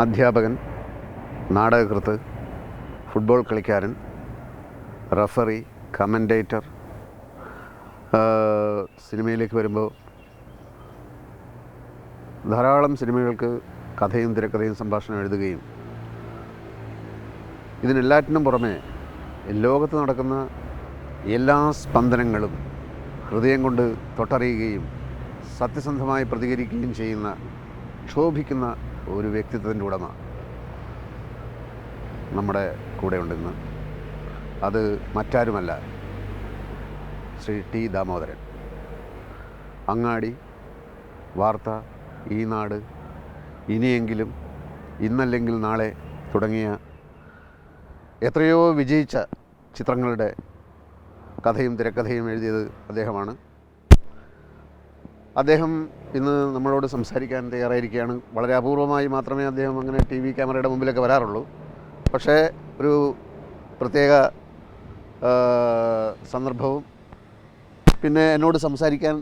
അധ്യാപകൻ, നാടകകൃത്ത്, ഫുട്ബോൾ കളിക്കാരൻ, referee, commentator. സിനിമയിലേക്ക് വരുമ്പോൾ ധാരാളം സിനിമകൾക്ക് കഥയും തിരക്കഥയും സംഭാഷണം എഴുതുകയും ഇതിനെല്ലാറ്റിനും പുറമെ ലോകത്ത് നടക്കുന്ന എല്ലാ സ്പന്ദനങ്ങളും ഹൃദയം കൊണ്ട് തൊട്ടറിയുകയും സത്യസന്ധമായി പ്രതികരിക്കുകയും ചെയ്യുന്ന ക്ഷോഭിക്കുന്ന ഒരു വ്യക്തിത്വത്തിൻ്റെ ഉടമ നമ്മുടെ കൂടെ ഉണ്ടെന്ന്. അത് മറ്റാരുമല്ല, ശ്രീ ടി ദാമോദരൻ. അങ്ങാടി, വാർത്ത, ഈ നാട്, ഇനിയെങ്കിലും, ഇന്നല്ലെങ്കിൽ നാളെ തുടങ്ങിയ എത്രയോ വിജയിച്ച ചിത്രങ്ങളുടെ കഥയും തിരക്കഥയും എഴുതിയത് അദ്ദേഹമാണ്. അദ്ദേഹം ഇന്ന് നമ്മളോട് സംസാരിക്കാൻ തയ്യാറായിരിക്കുകയാണ്. വളരെ അപൂർവമായി മാത്രമേ അദ്ദേഹം അങ്ങനെ ടി വി ക്യാമറയുടെ മുമ്പിലൊക്കെ വരാറുള്ളൂ. പക്ഷേ ഒരു പ്രത്യേക സന്ദർഭവും പിന്നെ എന്നോട് സംസാരിക്കാൻ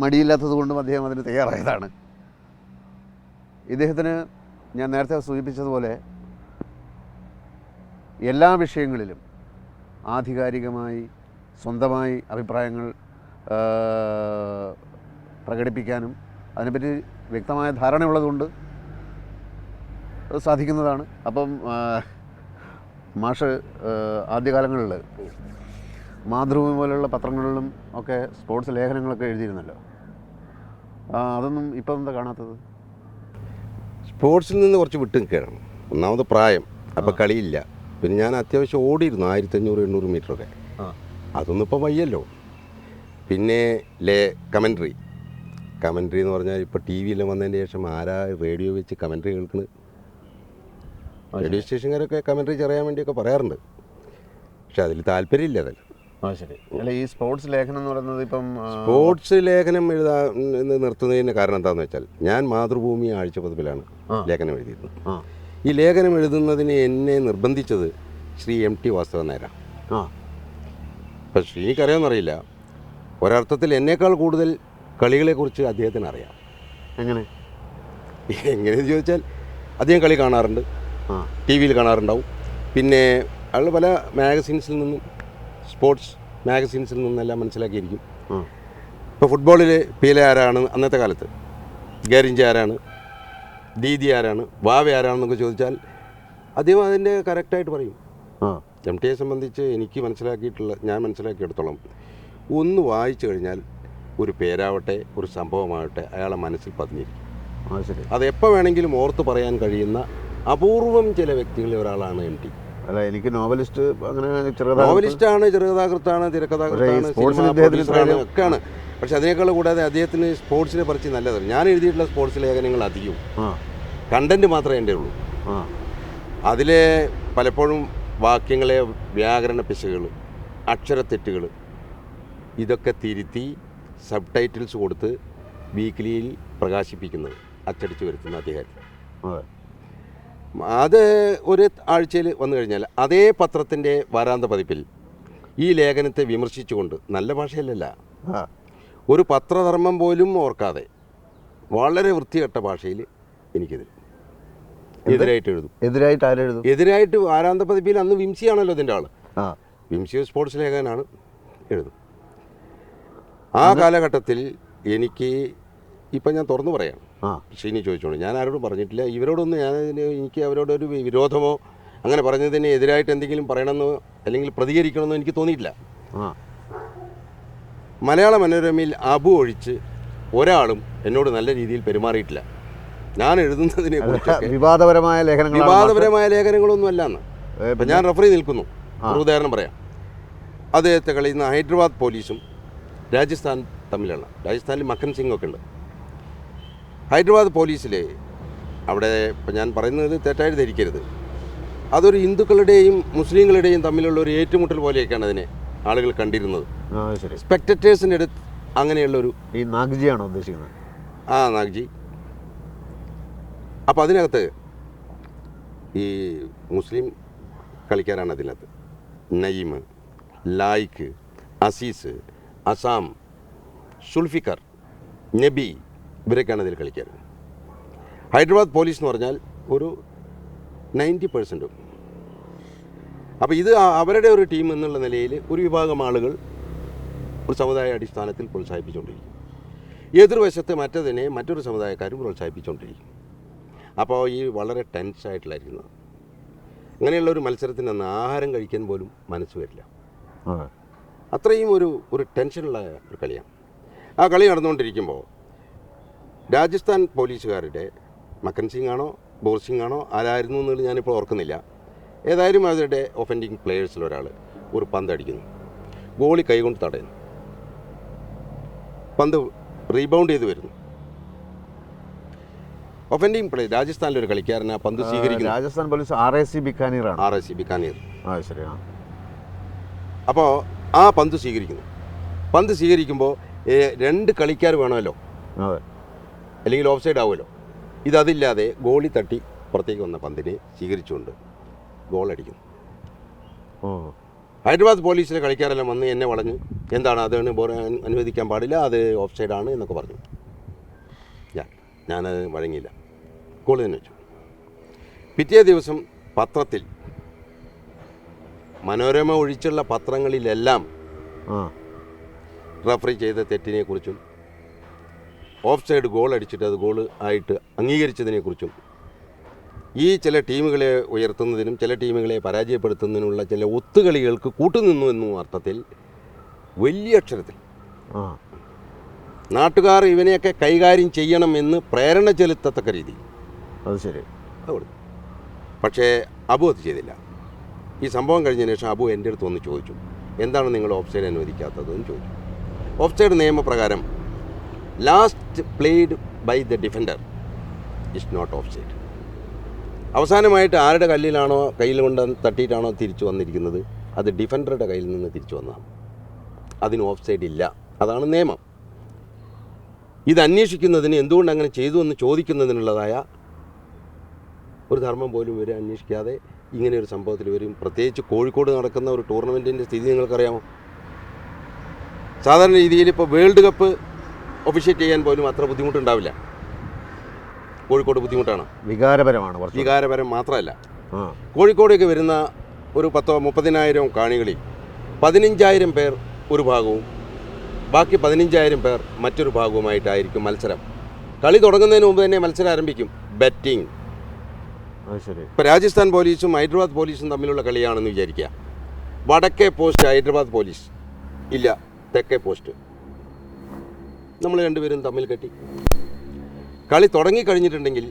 മടിയില്ലാത്തത് കൊണ്ടും അദ്ദേഹം അതിന് തയ്യാറായതാണ്. ഇദ്ദേഹത്തിന് ഞാൻ നേരത്തെ സൂചിപ്പിച്ചതുപോലെ എല്ലാ വിഷയങ്ങളിലും ആധികാരികമായി സ്വന്തമായി അഭിപ്രായങ്ങൾ പ്രകടിപ്പിക്കാനും അതിനെപ്പറ്റി വ്യക്തമായ ധാരണയുള്ളതുകൊണ്ട് സാധിക്കുന്നതാണ്. അപ്പം മാഷ് ആദ്യകാലങ്ങളിൽ മാതൃഭൂമി പോലുള്ള പത്രങ്ങളിലും ഒക്കെ സ്പോർട്സ് ലേഖനങ്ങളൊക്കെ എഴുതിയിരുന്നല്ലോ. അതൊന്നും ഇപ്പം എന്താ കാണാത്തത്? സ്പോർട്സിൽ നിന്ന് കുറച്ച് വിട്ട് നിൽക്കുകയാണ്. ഒന്നാമത് പ്രായം, അപ്പോൾ കളിയില്ല. പിന്നെ ഞാൻ അത്യാവശ്യം ഓടിയിരുന്നു 1500-800 മീറ്ററൊക്കെ. അതൊന്നും ഇപ്പോൾ വയ്യല്ലോ. പിന്നെ കമൻട്രി എന്ന് പറഞ്ഞാൽ ഇപ്പോൾ ടി വിയിലും വന്നതിന് ശേഷം ആരാ റേഡിയോ വെച്ച് കമൻട്രി കേൾക്കുന്നത്? റേഡിയോ സ്റ്റേഷൻകാരൊക്കെ കമൻട്രി ചെറിയാൻ വേണ്ടിയൊക്കെ പറയാറുണ്ട്. പക്ഷെ അതിൽ താല്പര്യമില്ല. അതിൽ ശരി. അല്ല, ഈ സ്പോർട്സ് ലേഖനം എന്ന് പറയുന്നത് ഇപ്പം സ്പോർട്സ് ലേഖനം നിർത്തുന്നതിന് കാരണം എന്താണെന്ന് വെച്ചാൽ, ഞാൻ മാതൃഭൂമി ആഴ്ചപ്പതിപ്പിലാണ് ലേഖനം എഴുതിയിരുന്നത്. ഈ ലേഖനം എഴുതുന്നതിന് എന്നെ നിർബന്ധിച്ചത് ശ്രീ എം ടി വാസുദേവൻ നായരാണ്. അപ്പം ശ്രീനിക്കറിയാമെന്നറിയില്ല, ഒരർത്ഥത്തിൽ എന്നേക്കാൾ കൂടുതൽ കളികളെക്കുറിച്ച് അദ്ദേഹത്തിന് അറിയാം. എങ്ങനെയെന്ന് ചോദിച്ചാൽ, അദ്ദേഹം കളി കാണാറുണ്ട്, ടി വിയിൽ കാണാറുണ്ടാവും. പിന്നെ അയാൾ പല മാഗസീൻസിൽ നിന്നും, സ്പോർട്സ് മാഗസീൻസിൽ നിന്നെല്ലാം മനസ്സിലാക്കിയിരിക്കും. ഇപ്പോൾ ഫുട്ബോളിൽ പീലെ ആരാണ്, അന്നത്തെ കാലത്ത് ഗാരിഞ്ച ആരാണ്, ദീദി ആരാണ്, വാവ ആരാണെന്നൊക്കെ ചോദിച്ചാൽ അദ്ദേഹം അതിൻ്റെ കറക്റ്റായിട്ട് പറയും. എം ടിയെ സംബന്ധിച്ച് ഞാൻ മനസ്സിലാക്കിയെടുത്തോളം, ഒന്ന് വായിച്ചു കഴിഞ്ഞാൽ ഒരു പേരാവട്ടെ ഒരു സംഭവമാവട്ടെ അയാളെ മനസ്സിൽ പതിഞ്ഞിരിക്കും. അതെപ്പോൾ വേണമെങ്കിലും ഓർത്ത് പറയാൻ കഴിയുന്ന അപൂർവം ചില വ്യക്തികളിൽ ഒരാളാണ് എം ടി. അല്ല, എനിക്ക് നോവലിസ്റ്റ്, അങ്ങനെ നോവലിസ്റ്റാണ്, ചെറുകഥാകൃത്താണ്, തിരക്കഥാകൃത്താണ്, ഒക്കെയാണ്. പക്ഷെ അതിനേക്കാൾ കൂടാതെ അദ്ദേഹത്തിന് സ്പോർട്സിനെ പറിച്ച് നല്ലതാണ്. ഞാൻ എഴുതിയിട്ടുള്ള സ്പോർട്സ് ലേഖനങ്ങൾ അധികവും കണ്ടന്റ് മാത്രമേ എൻ്റെ ഉള്ളൂ. അതിലെ പലപ്പോഴും വാക്യങ്ങളെ വ്യാകരണ പിശകുകൾ, അക്ഷരത്തെറ്റുകൾ, ഇതൊക്കെ തിരുത്തി സബ് ടൈറ്റിൽസ് കൊടുത്ത് വീക്കിലിയിൽ പ്രകാശിപ്പിക്കുന്നത്, അച്ചടിച്ച് വരുത്തുന്ന അധികാരം. അത് ഒരു ആഴ്ചയിൽ വന്നു കഴിഞ്ഞാൽ അതേ പത്രത്തിൻ്റെ വാരാന്ത പതിപ്പിൽ ഈ ലേഖനത്തെ വിമർശിച്ചുകൊണ്ട്, നല്ല ഭാഷയിലല്ല, ഒരു പത്രധർമ്മം പോലും ഓർക്കാതെ വളരെ വൃത്തികെട്ട ഭാഷയിൽ എനിക്കിത് എതിരായിട്ട് എഴുതും. എതിരായിട്ട് വാരാന്ത പതിപ്പിൽ അന്ന് വിംസിയാണല്ലോ ഇതിൻ്റെ ആൾ. വിംസി സ്പോർട്സ് ലേഖനാണ് എഴുതും. ആ കാലഘട്ടത്തിൽ എനിക്ക് ഇപ്പം ഞാൻ തുറന്നു പറയാം, ഷീനി ചോദിച്ചോളൂ, ഞാൻ ആരോടും പറഞ്ഞിട്ടില്ല. ഇവരോടൊന്നും എനിക്ക് അവരോടൊരു വിരോധമോ അങ്ങനെ പറഞ്ഞതിന് എതിരായിട്ട് എന്തെങ്കിലും പറയണമെന്നോ അല്ലെങ്കിൽ പ്രതികരിക്കണമെന്നോ എനിക്ക് തോന്നിയിട്ടില്ല. മലയാള മനോരമയിൽ അബു ഒഴിച്ച് ഒരാളും എന്നോട് നല്ല രീതിയിൽ പെരുമാറിയിട്ടില്ല. ഞാൻ എഴുതുന്നതിനെ കുറിച്ചൊക്കെ വിവാദപരമായ ലേഖനങ്ങളൊന്നും അല്ലാന്ന്. ഇപ്പം ഞാൻ റഫറി നിൽക്കുന്നു, ഒരു ഉദാഹരണം പറയാം. അദ്ദേഹത്തെ കളിയുന്ന ഹൈദരാബാദ് പോലീസും രാജസ്ഥാൻ തമ്മിലാണ്. രാജസ്ഥാനിൽ മക്കൻ സിംഗ് ഒക്കെ ഉണ്ട്. ഹൈദരാബാദ് പോലീസിൽ അവിടെ ഇപ്പം ഞാൻ പറയുന്നത് തെറ്റായിട്ട് ധരിക്കരുത്, അതൊരു ഹിന്ദുക്കളുടെയും മുസ്ലിങ്ങളുടെയും തമ്മിലുള്ള ഒരു ഏറ്റുമുട്ടൽ പോലെയൊക്കെയാണ് അതിനെ ആളുകൾ കണ്ടിരുന്നത്. സ്പെക്ടറ്റേഴ്സിൻ്റെ അടുത്ത് അങ്ങനെയുള്ളൊരു ഈ നാഗ്ജിയാണോ ഉദ്ദേശിക്കുന്നത്? നാഗ്ജി. അപ്പോൾ അതിനകത്ത് ഈ മുസ്ലിം കളിക്കാരാണ് അതിനകത്ത്. നയീം, ലായിക്ക്, അസീസ്, അസാം, സുൽഫിക്കർ, നബി, ഇവരൊക്കെയാണ് അതിൽ കളിക്കാറ്. ഹൈദരാബാദ് പോലീസ് എന്ന് പറഞ്ഞാൽ ഒരു 90%. അപ്പോൾ ഇത് അവരുടെ ഒരു ടീം എന്നുള്ള നിലയിൽ ഒരു വിഭാഗം ആളുകൾ ഒരു സമുദായ അടിസ്ഥാനത്തിൽ പ്രോത്സാഹിപ്പിച്ചുകൊണ്ടിരിക്കും. എതിർവശത്ത് മറ്റതിനെ മറ്റൊരു സമുദായക്കാരും പ്രോത്സാഹിപ്പിച്ചുകൊണ്ടിരിക്കും. അപ്പോൾ ഈ വളരെ ടെൻസായിട്ടുള്ളായിരിക്കുന്നത്. അങ്ങനെയുള്ള ഒരു മത്സരത്തിന് അന്ന് ആഹാരം കഴിക്കാൻ പോലും മനസ്സ് വരില്ല. അത്രയും ഒരു ടെൻഷനുള്ള ഒരു കളിയാണ്. ആ കളി നടന്നുകൊണ്ടിരിക്കുമ്പോൾ രാജസ്ഥാൻ പോലീസുകാരുടെ മക്കൻ സിംഗ് ആണോ ബോർ സിംഗ് ആണോ ആരായിരുന്നു എന്നുള്ളത് ഞാനിപ്പോൾ ഓർക്കുന്നില്ല. ഏതായാലും അവരുടെ ഒഫൻഡിങ് പ്ലെയേഴ്സിലൊരാൾ ഒരു പന്ത് അടിക്കുന്നു. ഗോളി കൈകൊണ്ട് തടയുന്നു. പന്ത് റീബൗണ്ട് ചെയ്ത് വരുന്നു. ഒഫൻഡിങ് പ്ലേ രാജസ്ഥാനിലെ ഒരു കളിക്കാരൻ ആ പന്ത് സ്വീകരിക്കുന്നു. Rajasthan police RAC Bikaner. ശരിയാണ്. അപ്പോൾ ആ പന്ത് സ്വീകരിക്കുന്നു. പന്ത് സ്വീകരിക്കുമ്പോൾ 2 കളിക്കാർ വേണമല്ലോ, അല്ലെങ്കിൽ ഓഫ് സൈഡ് ആവുമല്ലോ. ഇതതില്ലാതെ ഗോളി തട്ടി പുറത്തേക്ക് വന്ന പന്തിനെ സ്വീകരിച്ചുകൊണ്ട് ഗോളടിക്കുന്നു. ഹൈദരാബാദ് പോലീസിലെ കളിക്കാരെല്ലാം വന്ന് എന്നെ വളഞ്ഞ് എന്താണ് അതാണ് അനുവദിക്കാൻ പാടില്ല, അത് ഓഫ് സൈഡാണ് എന്നൊക്കെ പറഞ്ഞു. ഞാനത് വഴങ്ങിയില്ല, ഗോൾ തന്നെ വെച്ചു. പിറ്റേ ദിവസം പത്രത്തിൽ, മനോരമ ഒഴിച്ചുള്ള പത്രങ്ങളിലെല്ലാം റഫറി ചെയ്ത തെറ്റിനെക്കുറിച്ചും ഓഫ് സൈഡ് ഗോൾ അടിച്ചിട്ട് അത് ഗോൾ ആയിട്ട് അംഗീകരിച്ചതിനെക്കുറിച്ചും ഈ ചില ടീമുകളെ ഉയർത്തുന്നതിനും ചില ടീമുകളെ പരാജയപ്പെടുത്തുന്നതിനുള്ള ചില ഒത്തുകളികൾക്ക് കൂട്ടുനിന്നു എന്നും അർത്ഥത്തിൽ വലിയ അക്ഷരത്തിൽ നാട്ടുകാർ ഇവനെയൊക്കെ കൈകാര്യം ചെയ്യണമെന്ന് പ്രേരണ ചെലുത്തത്തക്ക രീതിയിൽ. അത് ശരി. പക്ഷേ അബു അത് ചെയ്തില്ല. ഈ സംഭവം കഴിഞ്ഞതിന് ശേഷം അബു എൻ്റെ അടുത്ത് വന്ന് ചോദിച്ചു, എന്താണ് നിങ്ങൾ ഓഫ് സൈഡ് അനുവദിക്കാത്തതെന്ന് ചോദിച്ചു. ഓഫ് സൈഡ് നിയമപ്രകാരം last played by the defender is not offside. അവസാനമായിട്ട് ആരുടെ കല്ലിലാണോ കയ്യിൽ കൊണ്ട് തട്ടിയിട്ടാണോ തിരിച്ചു വന്നിരിക്കുന്നത് അത് ഡിഫൻഡറുടെ കയ്യിൽ നിന്ന് തിരിച്ചു വന്നതാണ്. അതിന് ഓഫ് സൈഡ് ഇല്ല. അതാണ് നിയമം. ഇത് അന്വേഷിക്കുന്നതിന് എന്തുകൊണ്ട് അങ്ങനെ ചെയ്തു എന്ന് ചോദിക്കുന്നതിനുള്ളതായ ഒരു ധർമ്മം പോലും ഇവർ അന്വേഷിക്കാതെ ഇങ്ങനെ ഒരു സംഭവത്തിൽ വരും. പ്രത്യേകിച്ച് കോഴിക്കോട് നടക്കുന്ന ഒരു ടൂർണമെൻറ്റിൻ്റെ സ്ഥിതി നിങ്ങൾക്കറിയാമോ? സാധാരണ രീതിയിൽ ഇപ്പോൾ വേൾഡ് കപ്പ് ഒഫീഷ്യേറ്റ് ചെയ്യാൻ പോലും അത്ര ബുദ്ധിമുട്ടുണ്ടാവില്ല. കോഴിക്കോട് ബുദ്ധിമുട്ടാണ്, വികാരപരം മാത്രമല്ല. കോഴിക്കോടേക്ക് വരുന്ന ഒരു 10-30,000 കാണികളിൽ 15,000 പേർ ഒരു ഭാഗവും ബാക്കി 15,000 പേർ മറ്റൊരു ഭാഗവുമായിട്ടായിരിക്കും മത്സരം. കളി തുടങ്ങുന്നതിന് മുമ്പ് തന്നെ മത്സരം ആരംഭിക്കും. ബെറ്റിംഗ്. ഇപ്പോൾ രാജസ്ഥാൻ പോലീസും ഹൈദരാബാദ് പോലീസും തമ്മിലുള്ള കളിയാണെന്ന് വിചാരിക്കുക. വടക്കേ പോസ്റ്റ് ഹൈദരാബാദ് പോലീസ്, ഇല്ല തെക്കേ പോസ്റ്റ്. നമ്മൾ രണ്ടുപേരും തമ്മിൽ കെട്ടി. കളി തുടങ്ങിക്കഴിഞ്ഞിട്ടുണ്ടെങ്കിൽ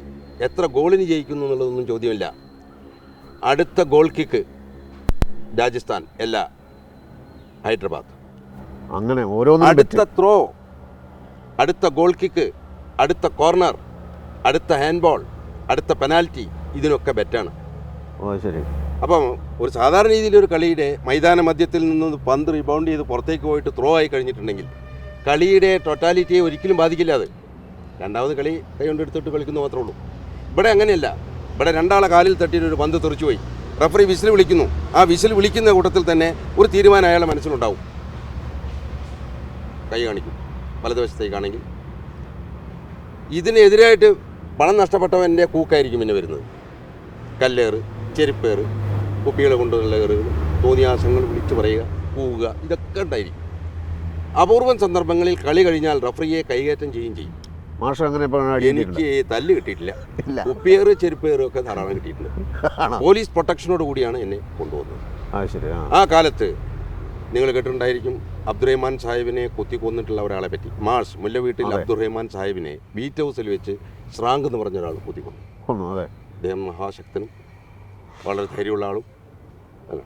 എത്ര ഗോളിന് ജയിക്കുന്നു എന്നുള്ളതൊന്നും ചോദ്യമില്ല. അടുത്ത ഗോൾ കിക്ക് രാജസ്ഥാൻ, അല്ല ഹൈദരാബാദ്. അങ്ങനെ അടുത്ത ത്രോ, അടുത്ത ഗോൾ കിക്ക്, അടുത്ത കോർണർ, അടുത്ത ഹാൻഡ്ബോൾ, അടുത്ത പെനാൽറ്റി, ഇതിനൊക്കെ ബെറ്റാണ്. ശരി. അപ്പം ഒരു സാധാരണ രീതിയിലൊരു കളിയുടെ മൈതാന മധ്യത്തിൽ നിന്ന് പന്ത് റിബൗണ്ട് ചെയ്ത് പുറത്തേക്ക് പോയിട്ട് ത്രോ ആയി കഴിഞ്ഞിട്ടുണ്ടെങ്കിൽ കളിയുടെ ടോട്ടാലിറ്റിയെ ഒരിക്കലും ബാധിക്കില്ല. അത് രണ്ടാമത് കളി കൈ കൊണ്ട് എടുത്തിട്ട് കളിക്കുന്നു മാത്രമേ ഉള്ളൂ. ഇവിടെ അങ്ങനെയല്ല. ഇവിടെ രണ്ടാളെ കാലിൽ തട്ടിയിട്ട് ഒരു പന്ത് തെറിച്ചു പോയി, റഫറി വിസിൽ വിളിക്കുന്നു. ആ വിസിൽ വിളിക്കുന്ന കൂട്ടത്തിൽ തന്നെ ഒരു തീരുമാനം അയാളുടെ മനസ്സിലുണ്ടാവും. കൈ കാണിക്കും വലതുവശത്തേക്കാണെങ്കിൽ. ഇതിനെതിരായിട്ട് പണം നഷ്ടപ്പെട്ടവൻ്റെ കൂക്കായിരിക്കും പിന്നെ വരുന്നത്. കല്ലേറ്, ചെരുപ്പേറ്, കുപ്പികളെ കൊണ്ടുള്ള ഏറുകൾ, തോന്നിയാസങ്ങൾ വിളിച്ചു പറയുക, പോവുക, ഇതൊക്കെ ഉണ്ടായിരിക്കും. അപൂർവം സന്ദർഭങ്ങളിൽ കളി കഴിഞ്ഞാൽ റഫറിയെ കൈകയറ്റം ചെയ്യും. എനിക്ക് തല്ല് കിട്ടിയിട്ടില്ല. കുപ്പിയേറ് ചെരുപ്പേറും ഒക്കെ ധാരാളം കിട്ടിയിട്ടുണ്ട്. പോലീസ് പ്രൊട്ടക്ഷനോട് കൂടിയാണ് എന്നെ കൊണ്ടുപോകുന്നത്. ആ കാലത്ത് നിങ്ങൾ കേട്ടിട്ടുണ്ടായിരിക്കും അബ്ദുറഹ്മാൻ സാഹിബിനെ കുത്തിക്കൊന്നിട്ടുള്ള ഒരാളെ പറ്റി. മാർസ് മുല്ല വീട്ടിൽ അബ്ദുറഹ്മാൻ സാഹിബിനെ ബീറ്റ് ഹൗസിൽ വെച്ച് ശ്രാങ്ക് എന്ന് പറഞ്ഞ ഒരാൾ കുത്തിക്കൊന്നു. അദ്ദേഹം മഹാശക്തനും വളരെ ധൈര്യമുള്ള ആളും അല്ല.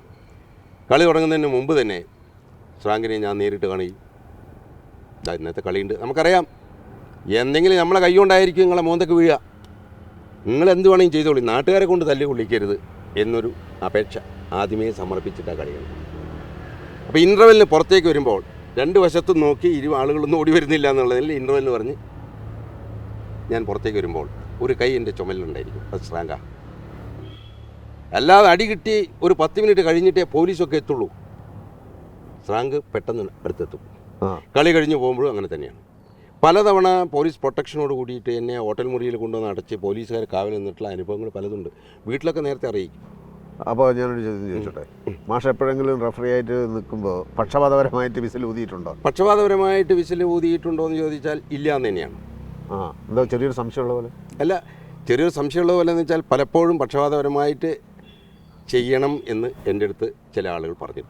കളി തുടങ്ങുന്നതിന് മുമ്പ് തന്നെ ശ്രാങ്കിനെ ഞാൻ നേരിട്ട് കാണുകയും ഇന്നത്തെ കളിയുണ്ട് നമുക്കറിയാം, എന്തെങ്കിലും നമ്മളെ കൈ കൊണ്ടായിരിക്കും നിങ്ങളെ മോന്തക്ക് വീഴുക, നിങ്ങൾ എന്ത് വേണമെങ്കിലും ചെയ്തോളി, നാട്ടുകാരെ കൊണ്ട് തല്ലി കൊള്ളിക്കരുത് എന്നൊരു അപേക്ഷ ആദ്യമേ സമർപ്പിച്ചിട്ടാണ് കളിയാണ്. അപ്പോൾ ഇൻ്റർവെല്ലിന് പുറത്തേക്ക് വരുമ്പോൾ രണ്ട് വശത്തും നോക്കി ആളുകളൊന്നും ഓടി വരുന്നില്ല എന്നുള്ളതിൽ ഇൻ്റർവെല്ലിന് പറഞ്ഞ് ഞാൻ പുറത്തേക്ക് വരുമ്പോൾ ഒരു കൈ എൻ്റെ ചുമലിലുണ്ടായിരിക്കും, അത് ശ്രാങ്ക. അല്ലാതെ അടി കിട്ടി ഒരു 10 മിനിറ്റ് കഴിഞ്ഞിട്ടേ പോലീസൊക്കെ എത്തുള്ളൂ. ശ്രാങ്ക് പെട്ടെന്ന് അടുത്തെത്തും. കളി കഴിഞ്ഞ് പോകുമ്പോഴും അങ്ങനെ തന്നെയാണ്. പലതവണ പോലീസ് പ്രൊട്ടക്ഷനോട് കൂടിയിട്ട് എന്നെ ഹോട്ടൽ മുറിയിൽ കൊണ്ടുവന്ന് അടച്ച് പോലീസുകാർ കാവൽ നിന്നിട്ടുള്ള അനുഭവങ്ങൾ പലതുണ്ട്. വീട്ടിലൊക്കെ നേരത്തെ അറിയിക്കും. അപ്പോൾ ഞാനൊരു ചോദ്യം ചോദിച്ചോട്ടെ, മാഷ് എപ്പോഴെങ്കിലും റഫറി ആയിട്ട് നിൽക്കുമ്പോൾ പക്ഷപാതപരമായിട്ട് വിസിൽ ഊതിയിട്ടുണ്ടോ? പക്ഷപാതപരമായിട്ട് വിസിൽ ഊതിയിട്ടുണ്ടോ എന്ന് ചോദിച്ചാൽ ഇല്ല എന്ന് തന്നെയാണ്. എന്തോ ചെറിയൊരു സംശയമുള്ള പോലെ. അല്ല, ചെറിയൊരു സംശയമുള്ള പോലെ എന്ന് വെച്ചാൽ പലപ്പോഴും പക്ഷപാതപരമായിട്ട് ചെയ്യണം എന്ന് എൻ്റെ അടുത്ത് ചില ആളുകൾ പറഞ്ഞിട്ടുണ്ട്.